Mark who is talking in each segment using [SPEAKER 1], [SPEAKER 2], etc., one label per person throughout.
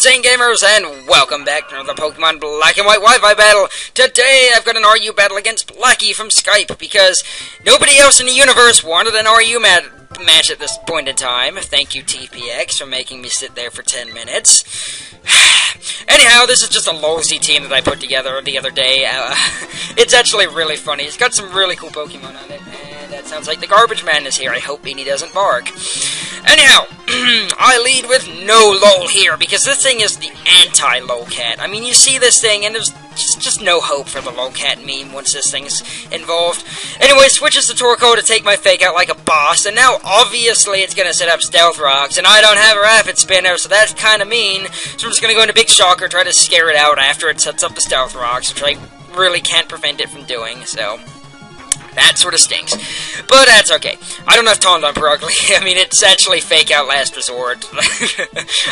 [SPEAKER 1] Insane Gamers, and welcome back to another Pokemon Black and White Wi-Fi battle. Today, I've got an RU battle against Blackie from Skype, because nobody else in the universe wanted an RU match at this point in time. Thank you, TPX, for making me sit there for 10 minutes. Anyhow, this is just a lolzy team that I put together the other day. It's actually really funny. It's got some really cool Pokemon on it, and that sounds like the Garbage Man is here. I hope Beanie doesn't bark. Anyhow, I lead with no lol here, because this thing is the anti-lolcat. I mean, you see this thing, and there's just no hope for the lolcat meme once this thing's involved. Anyway, switches to Torkoal to take my fake out like a boss, and now obviously it's going to set up Stealth Rocks, and I don't have a Rapid Spinner, so that's kind of mean. So I'm just going to go into Big Shocker, try to scare it out after it sets up the Stealth Rocks, which I really can't prevent it from doing, so that sort of stinks. But that's okay. I don't have Taunt for Ugly. I mean, it's actually Fake Out Last Resort.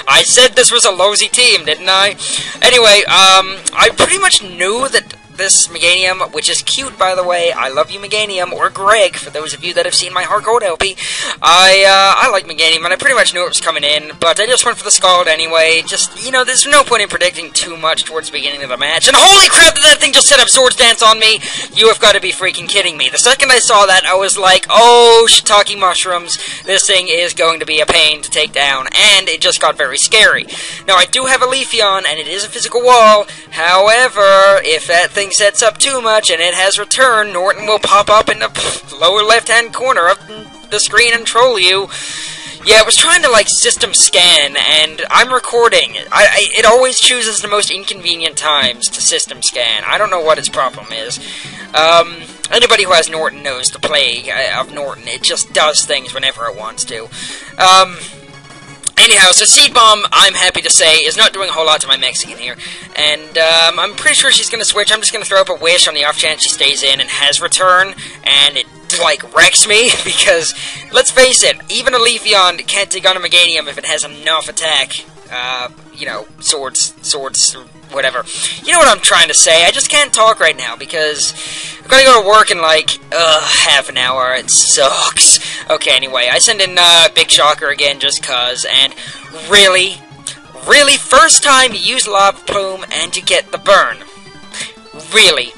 [SPEAKER 1] I said this was a lolzy team, didn't I? Anyway, I pretty much knew that this Meganium, which is cute, by the way. I love you, Meganium, or Greg, for those of you that have seen my Heart Gold LP. I like Meganium, and I pretty much knew it was coming in, but I just went for the Scald anyway. Just, you know, there's no point in predicting too much towards the beginning of the match. And holy crap, did that thing just set up Swords Dance on me? You have got to be freaking kidding me. The second I saw that, I was like, oh, shiitake mushrooms, this thing is going to be a pain to take down, and it just got very scary. Now, I do have a Leafeon, and it is a physical wall. However, if that thing sets up too much and it has return, Norton will pop up in the lower left-hand corner of the screen and troll you. Yeah, I was trying to, like, system scan, and I'm recording. It always chooses the most inconvenient times to system scan. I don't know what its problem is. Anybody who has Norton knows the plague of Norton. It just does things whenever it wants to. Anyhow, so Seed Bomb, I'm happy to say, is not doing a whole lot to my Mexican here. And I'm pretty sure she's going to switch. I'm just going to throw up a Wish on the off chance she stays in and has return. And it, like, wrecks me. Because, let's face it, even a Leafeon can't take on a Meganium if it has enough attack. You know, swords, whatever. You know what I'm trying to say. I just can't talk right now because I'm going to go to work in, like, half an hour. It sucks. Okay, anyway, I send in Big Shocker again just cuz, and really, first time you use Lava Plume and you get the burn. Really.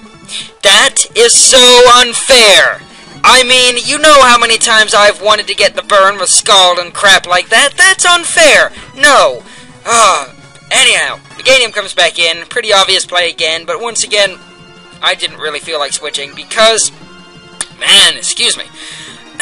[SPEAKER 1] That is so unfair. I mean, you know how many times I've wanted to get the burn with Scald and crap like that. That's unfair. No. Anyhow, Meganium comes back in. Pretty obvious play again, but once again, I didn't really feel like switching because, man, excuse me.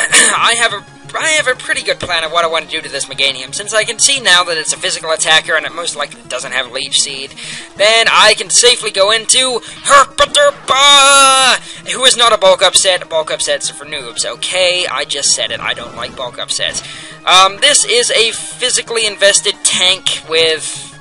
[SPEAKER 1] I have a pretty good plan of what I want to do to this Meganium. Since I can see now that it's a physical attacker and it most likely doesn't have Leech Seed, then I can safely go into Herpaderpa, who is not a bulk upset. Bulk upsets are for noobs, okay? I just said it. I don't like bulk upsets. This is a physically invested tank with,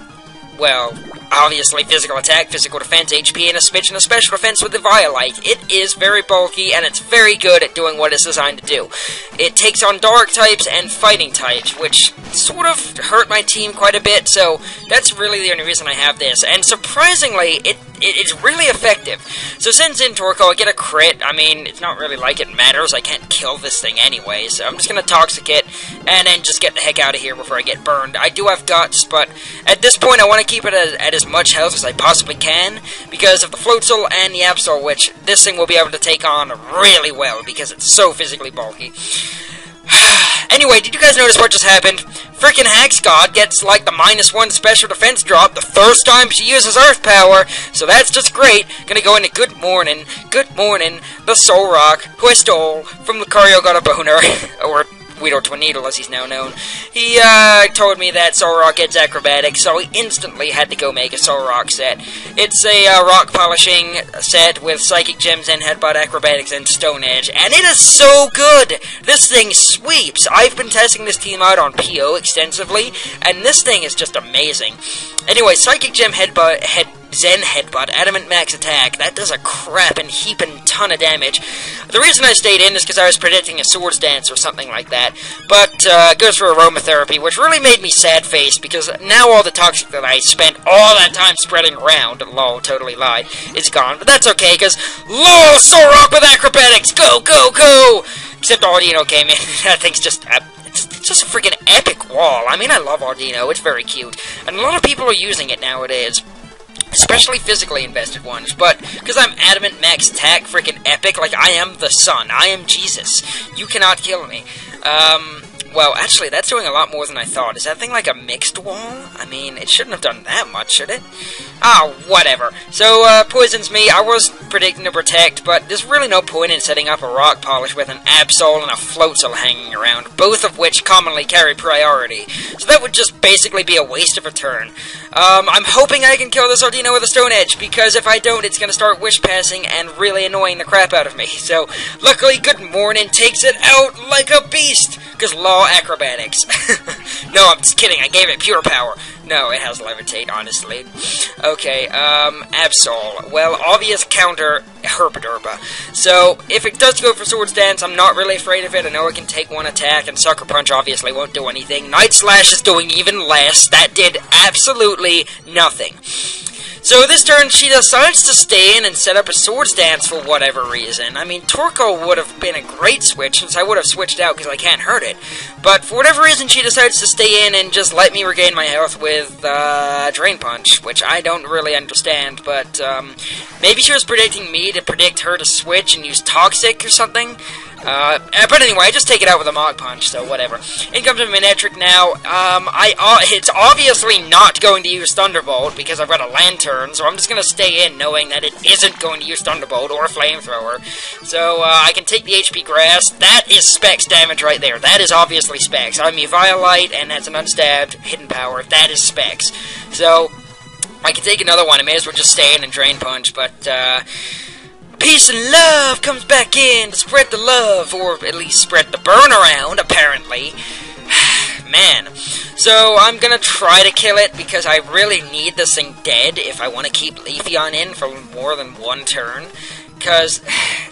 [SPEAKER 1] well, obviously physical attack, physical defense, HP, and a smidgen of special defense with the Violite. It is very bulky, and it's very good at doing what it's designed to do. It takes on dark types and fighting types, which sort of hurt my team quite a bit, so that's really the only reason I have this. And surprisingly, it's really effective. So sends in Torkoal, I get a crit. I mean, it's not really like it matters. I can't kill this thing anyway, so I'm just going to Toxic it, and then just get the heck out of here before I get burned. I do have Guts, but at this point I want to keep it at as much health as I possibly can, because of the Floatzel and the Absol, which this thing will be able to take on really well, because it's so physically bulky. Anyway, did you guys notice what just happened? Frickin' Hax God gets, like, the -1 special defense drop the first time she uses Earth Power, so that's just great. Gonna go into Good Morning, the Soul Rock, who I stole from Lucario Got a Boner, or Weedle Tornado, as he's now known. He told me that Soul Rock gets acrobatics, so he instantly had to go make a Soul Rock set. It's a rock polishing set with Psychic Gems and Headbutt Acrobatics and Stone Edge, and it is so good! This thing sweeps! I've been testing this team out on PO extensively, and this thing is just amazing. Anyway, Psychic Gem Zen Headbutt, Adamant Max Attack. That does a crappin' heapin' ton of damage. The reason I stayed in is because I was predicting a Swords Dance or something like that. But goes for Aromatherapy, which really made me sad-faced because now all the Toxic that I spent all that time spreading around, lol, totally lied, is gone. But that's okay, because lol, Solrock with Acrobatics, go, go, go! Except Audino came in. That thing's just just a freaking epic wall. I mean, I love Audino. It's very cute. And a lot of people are using it nowadays. Especially physically invested ones, but because I'm adamant max attack, freaking epic, like I am the sun, I am Jesus. You cannot kill me. Well, actually, that's doing a lot more than I thought. Is that thing like a mixed wall? I mean, it shouldn't have done that much, should it? Ah, whatever. So, poisons me. I was predicting to protect, but there's really no point in setting up a rock polish with an Absol and a Floatzel hanging around, both of which commonly carry priority. So that would just basically be a waste of a turn. I'm hoping I can kill this Audino with a Stone Edge, because if I don't, it's going to start wish passing and really annoying the crap out of me. So, luckily, Good Morning takes it out like a beast, because law acrobatics. No, I'm just kidding, I gave it pure power. No, it has levitate, honestly. Okay, Absol. Well, obvious counter, Herpaderba. So, if it does go for Swords Dance, I'm not really afraid of it. I know it can take one attack, and Sucker Punch obviously won't do anything. Night Slash is doing even less. That did absolutely nothing. So this turn, she decides to stay in and set up a Swords Dance for whatever reason. I mean, Torkoal would have been a great switch, since I would have switched out because I can't hurt it. But for whatever reason, she decides to stay in and just let me regain my health with Drain Punch, which I don't really understand. But maybe she was predicting me to predict her to switch and use Toxic or something. But anyway, I just take it out with a Mach Punch, so whatever. In comes a Manectric now. It's obviously not going to use Thunderbolt, because I've got a Lantern, so I'm just going to stay in knowing that it isn't going to use Thunderbolt or Flamethrower. So, I can take the HP Grass. That is Specs damage right there. That is obviously Specs. I'm Eviolite, and that's an unstabbed hidden power. That is Specs. So, I can take another one. I may as well just stay in and Drain Punch, but, Peace and Love comes back in to spread the love, or at least spread the burn around, apparently. Man. So, I'm gonna try to kill it, because I really need this thing dead if I want to keep Leafeon in for more than one turn. Because,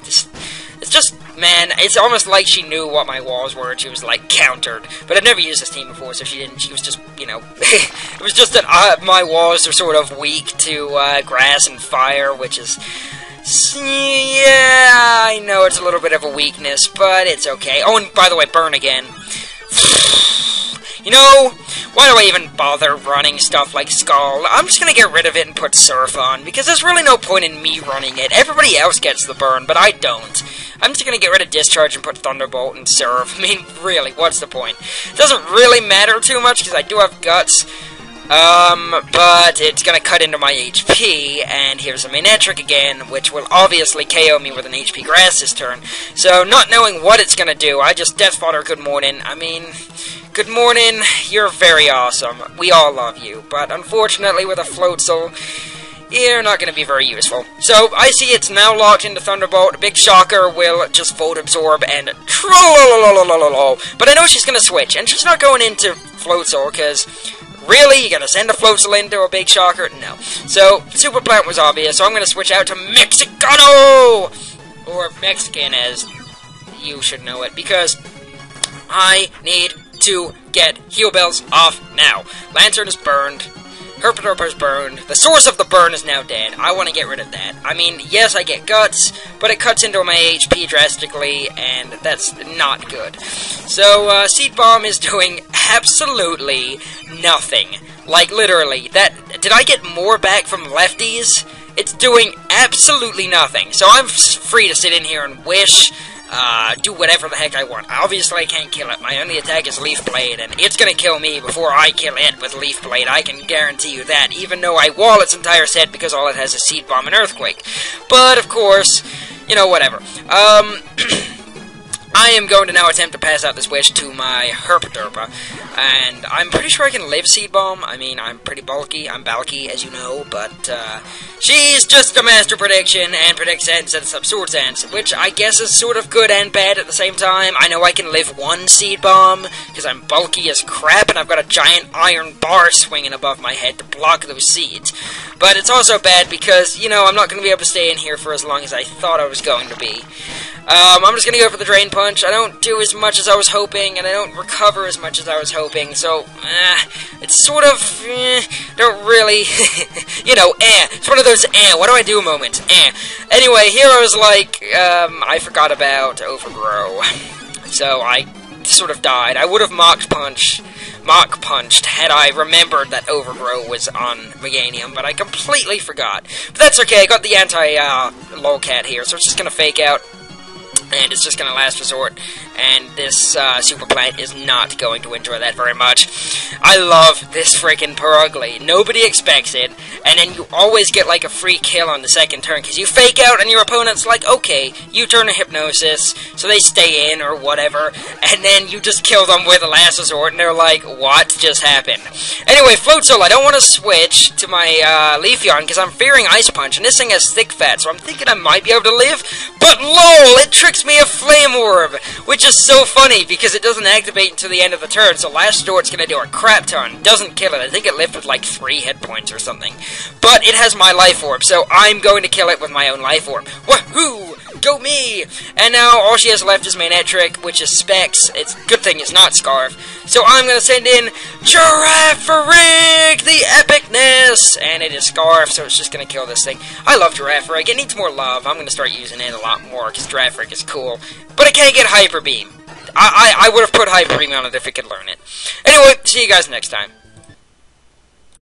[SPEAKER 1] it's just, man, it's almost like she knew what my walls were, and she was, like, countered. But I've never used this team before, so she didn't. She was just, you know, it was just that my walls are sort of weak to grass and fire, which is... Yeah, I know it's a little bit of a weakness, but it's okay. Oh, and by the way, burn again. You know, why do I even bother running stuff like Skull? I'm just gonna get rid of it and put Surf on, because there's really no point in me running it. Everybody else gets the burn, but I don't. I'm just gonna get rid of Discharge and put Thunderbolt and Surf. I mean, really, what's the point? It doesn't really matter too much, because I do have Guts. But it's gonna cut into my HP, and here's a Manectric again, which will obviously KO me with an HP Grass this turn. So, not knowing what it's gonna do, I just Death Fodder Good Morning. I mean, Good Morning, you're very awesome. We all love you, but unfortunately with a Floatzel, you're not gonna be very useful. So, I see it's now locked into Thunderbolt. Big Shocker will just Volt Absorb and troll. But I know she's gonna switch, and she's not going into Floatzel, because... Really? You gonna send a Floatzel into a Big Shocker? No. So, Super Plant was obvious, so I'm gonna switch out to Mexicano! Or Mexican, as you should know it, because I need to get Heal Bells off now. Lantern is burned. Herpaderba is burned. The source of the burn is now dead. I want to get rid of that. I mean, yes, I get Guts, but it cuts into my HP drastically, and that's not good. So, Seed Bomb is doing absolutely nothing. Like, literally. Did I get more back from lefties? It's doing absolutely nothing. So I'm free to sit in here and wish... do whatever the heck I want. Obviously, I can't kill it. My only attack is Leaf Blade, and it's gonna kill me before I kill it with Leaf Blade. I can guarantee you that, even though I wall its entire set because all it has is Seed Bomb and Earthquake. But, of course, you know, whatever. I am going to now attempt to pass out this wish to my Herpaderba, and I'm pretty sure I can live Seed Bomb. I mean, I'm pretty bulky. I'm bulky, as you know, but she's just a master prediction and predicts and sets up Swords Dance, which I guess is sort of good and bad at the same time. I know I can live one Seed Bomb because I'm bulky as crap, and I've got a giant iron bar swinging above my head to block those seeds. But it's also bad because, you know, I'm not going to be able to stay in here for as long as I thought I was going to be. I'm just going to go for the Drain Punch. I don't do as much as I was hoping, and I don't recover as much as I was hoping, so, it's sort of, don't really, you know, It's one of those, what do I do moments, Anyway, Hero's like, I forgot about Overgrow. So I sort of died. I would have Mach punched had I remembered that Overgrow was on Meganium, but I completely forgot. But that's okay, I got the anti-lolcat here, so it's just gonna fake out, and it's just gonna last resort, and this super plant is not going to enjoy that very much. I love this freaking Perugly. Nobody expects it, and then you always get like a free kill on the second turn, because you fake out and your opponent's like, okay, you turn a Hypnosis, so they stay in or whatever, and then you just kill them with a last resort, and they're like, what just happened? Anyway, Floatzel, I don't want to switch to my Leafeon, because I'm fearing Ice Punch, and this thing has Thick Fat, so I'm thinking I might be able to live, but lol, it tricks me a Flame Orb, which is so funny, because it doesn't activate until the end of the turn, so last resort's gonna do a crap ton. Doesn't kill it. I think it lived with like 3 hit points or something. But it has my Life Orb, so I'm going to kill it with my own Life Orb. Woohoo! Go me! And now all she has left is Manectric, which is Specs. It's a good thing it's not Scarf. So I'm gonna send in Girafarig, the epicness! And it is Scarf, so it's just gonna kill this thing. I love Girafarig. It needs more love. I'm gonna start using it a lot more, because Girafarig is cool. But it can't get Hyper Beam. I would have put Hyper Beam on it if it could learn it. Anyway, see you guys next time.